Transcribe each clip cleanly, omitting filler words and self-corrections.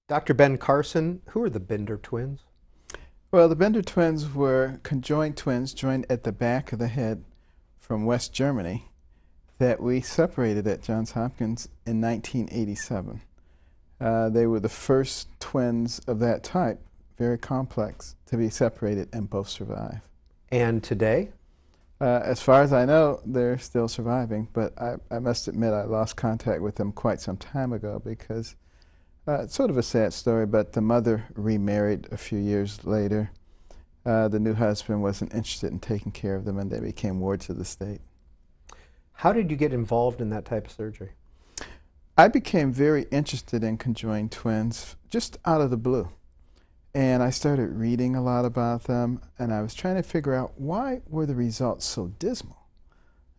Dr. Ben Carson, who are the Bender twins? Well, the Bender twins were conjoined twins joined at the back of the head from West Germany that we separated at Johns Hopkins in 1987. They were the first twins of that type, very complex, to be separated and both survive. And today? As far as I know, they're still surviving, but I must admit I lost contact with them quite some time ago because it's sort of a sad story, but the mother remarried a few years later. The new husband wasn't interested in taking care of them, and they became wards of the state. How did you get involved in that type of surgery? I became very interested in conjoined twins just out of the blue. And I started reading a lot about them, and I was trying to figure out why were the results so dismal.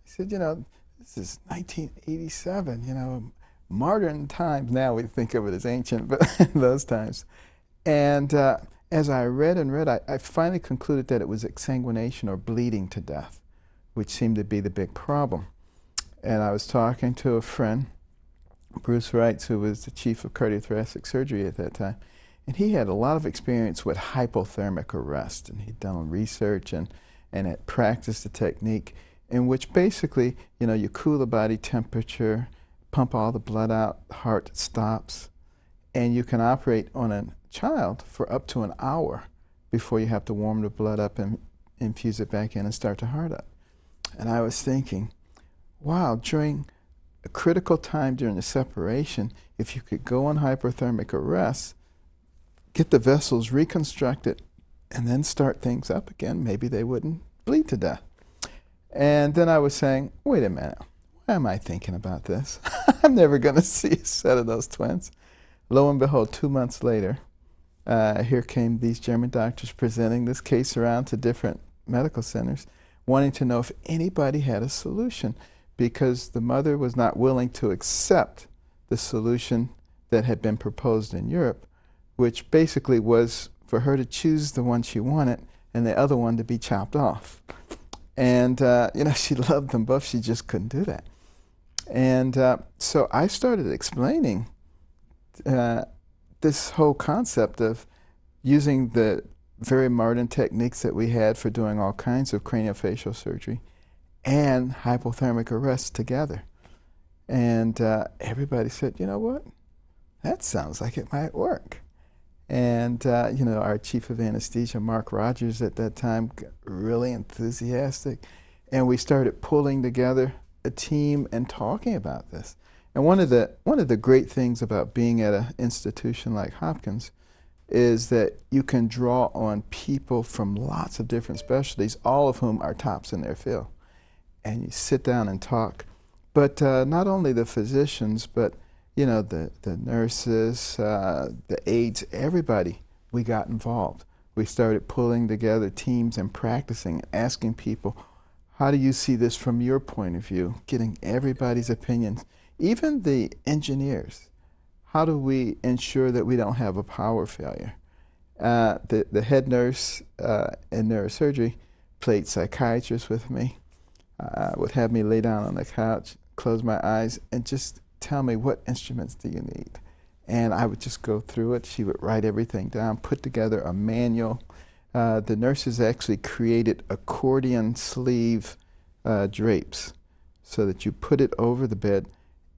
I said, this is 1987, modern times. Now we think of it as ancient, but in those times. And as I read and read, I finally concluded that it was exsanguination or bleeding to death, which seemed to be the big problem. And I was talking to a friend, Bruce Wright, who was the chief of cardiothoracic surgery at that time. And he had a lot of experience with hypothermic arrest, and he'd done research and had practiced the technique in which basically, you cool the body temperature, pump all the blood out, the heart stops, and you can operate on a child for up to an hour before you have to warm the blood up and infuse it back in and start the heart up. And I was thinking, wow, during a critical time during the separation, if you could go on hypothermic arrest, get the vessels reconstructed, and then start things up again, maybe they wouldn't bleed to death. And then I was saying, wait a minute, why am I thinking about this? I'm never going to see a set of those twins. Lo and behold, 2 months later, here came these German doctors presenting this case around to different medical centers, wanting to know if anybody had a solution, because the mother was not willing to accept the solution that had been proposed in Europe, which basically was for her to choose the one she wanted and the other one to be chopped off. And, she loved them both. She just couldn't do that. And so I started explaining this whole concept of using the very modern techniques that we had for doing all kinds of craniofacial surgery and hypothermic arrest together. And everybody said, you know what? That sounds like it might work. And, our chief of anesthesia, Mark Rogers, at that time, got really enthusiastic. And we started pulling together a team and talking about this. And one of the great things about being at an institution like Hopkins is that you can draw on people from lots of different specialties, all of whom are tops in their field. And you sit down and talk. But not only the physicians, but the nurses, the aides, everybody, we got involved. We started pulling together teams and practicing and asking people, how do you see this from your point of view? Getting everybody's opinions, even the engineers. How do we ensure that we don't have a power failure? The head nurse in neurosurgery played psychiatrist with me, would have me lay down on the couch, close my eyes, and just tell me, what instruments do you need? And I would just go through it. She would write everything down, put together a manual. The nurses actually created accordion sleeve drapes so that you put it over the bed,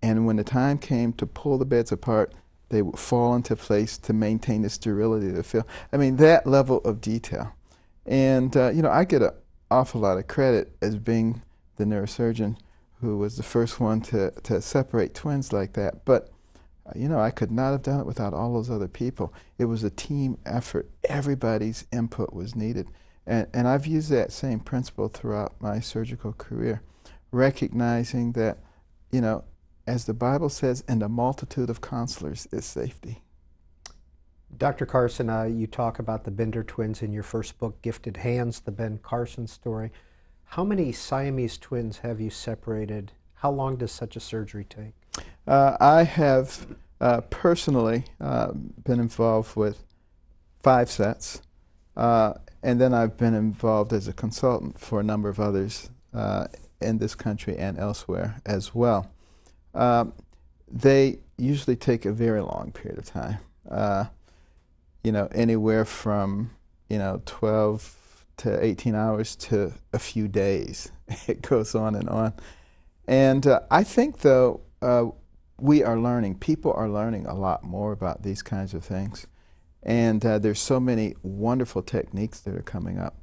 and when the time came to pull the beds apart, they would fall into place to maintain the sterility of the field. I mean, that level of detail. And, I get an awful lot of credit as being the neurosurgeon who was the first one to separate twins like that. But, I could not have done it without all those other people. It was a team effort. Everybody's input was needed. And I've used that same principle throughout my surgical career, recognizing that, as the Bible says, in the multitude of counselors is safety. Dr. Carson, you talk about the Bender twins in your first book, Gifted Hands, the Ben Carson story. How many Siamese twins have you separated? How long does such a surgery take? I have personally been involved with 5 sets, and then I've been involved as a consultant for a number of others in this country and elsewhere as well. They usually take a very long period of time. Anywhere from 12 to 18 hours to a few days. It goes on and on. And I think, though, people are learning a lot more about these kinds of things. And there's so many wonderful techniques that are coming up.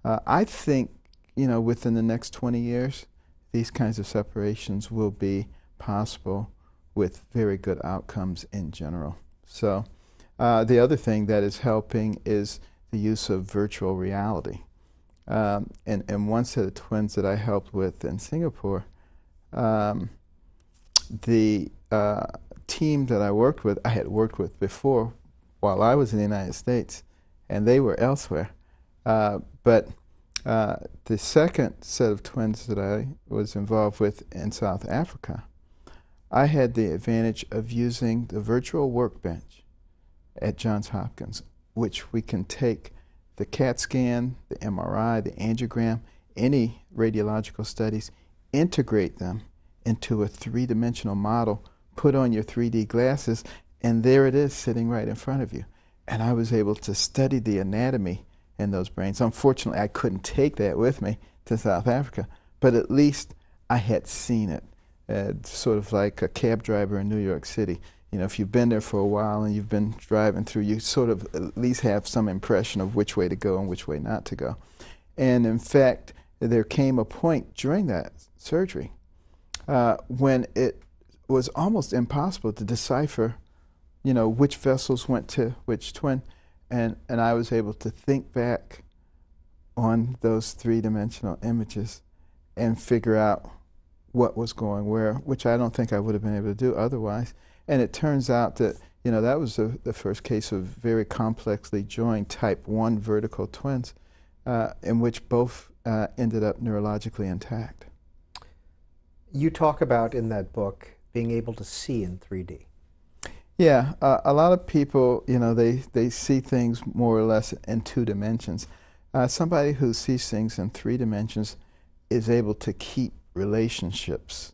I think, within the next 20 years, these kinds of separations will be possible with very good outcomes in general. So the other thing that is helping is the use of virtual reality. And one set of twins that I helped with in Singapore, the team that I had worked with before while I was in the United States, and they were elsewhere. But the second set of twins that I was involved with in South Africa, I had the advantage of using the virtual workbench at Johns Hopkins, which we can take the CAT scan, the MRI, the angiogram, any radiological studies, integrate them into a three-dimensional model, put on your 3D glasses, and there it is sitting right in front of you. And I was able to study the anatomy in those brains. Unfortunately, I couldn't take that with me to South Africa, but at least I had seen it. Sort of like a cab driver in New York City. If you've been there for a while and you've been driving through, you sort of at least have some impression of which way to go and which way not to go. And in fact, there came a point during that surgery when it was almost impossible to decipher, which vessels went to which twin. And I was able to think back on those three-dimensional images and figure out what was going where, which I don't think I would have been able to do otherwise. And it turns out that, that was the first case of very complexly joined type 1 vertical twins in which both ended up neurologically intact. You talk about in that book being able to see in 3D. Yeah, a lot of people, they see things more or less in 2 dimensions. Somebody who sees things in 3 dimensions is able to keep relationships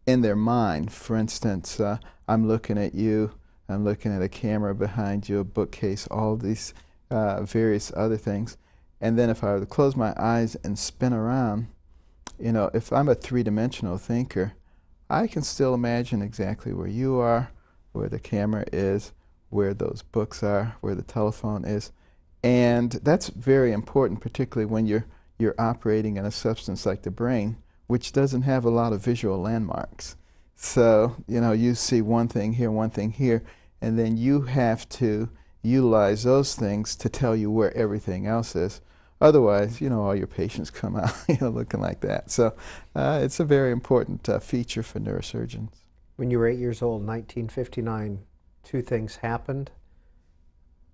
in their mind. For instance, I'm looking at you, I'm looking at a camera behind you, a bookcase, all these various other things. And then if I were to close my eyes and spin around, if I'm a 3-dimensional thinker, I can still imagine exactly where you are, where the camera is, where those books are, where the telephone is. And that's very important, particularly when you're operating in a substance like the brain, which doesn't have a lot of visual landmarks. So, you see one thing here, and then you have to utilize those things to tell you where everything else is. Otherwise, all your patients come out looking like that. So it's a very important feature for neurosurgeons. When you were 8 years old, 1959, 2 things happened.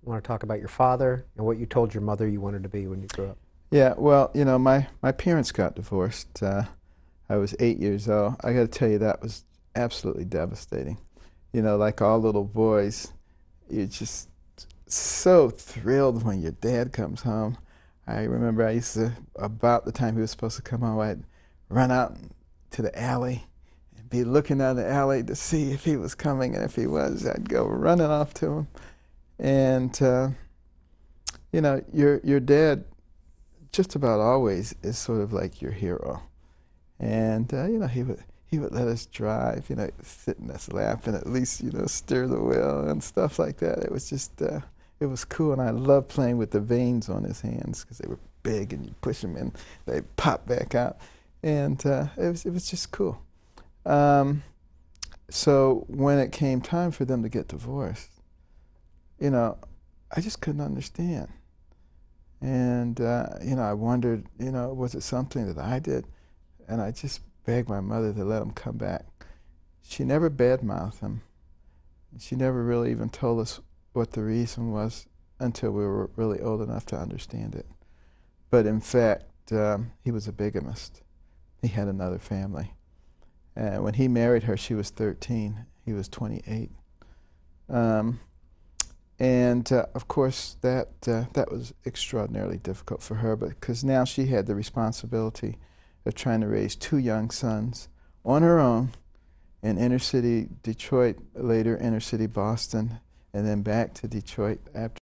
I want to talk about your father and what you told your mother you wanted to be when you grew up. Yeah, well, my parents got divorced. I was 8 years old. I got to tell you, that was absolutely devastating. Like all little boys, you're just so thrilled when your dad comes home. I remember I used to, about the time he was supposed to come home, I'd run out to the alley and be looking down the alley to see if he was coming, and if he was, I'd go running off to him. And, your dad just about always is sort of like your hero. And, he would let us drive, sit in his lap and at least, steer the wheel and stuff like that. It was just, it was cool, and I loved playing with the veins on his hands because they were big, and you push them in, they pop back out, and it was just cool. So when it came time for them to get divorced, I just couldn't understand, and I wondered, was it something that I did? And I just begged my mother to let him come back. She never badmouthed him. She never really even told us what the reason was until we were really old enough to understand it. But in fact, he was a bigamist. He had another family. And when he married her, she was 13. He was 28. Of course, that was extraordinarily difficult for her, because now she had the responsibility of trying to raise 2 young sons on her own in inner city Detroit, later inner city Boston, and then back to Detroit after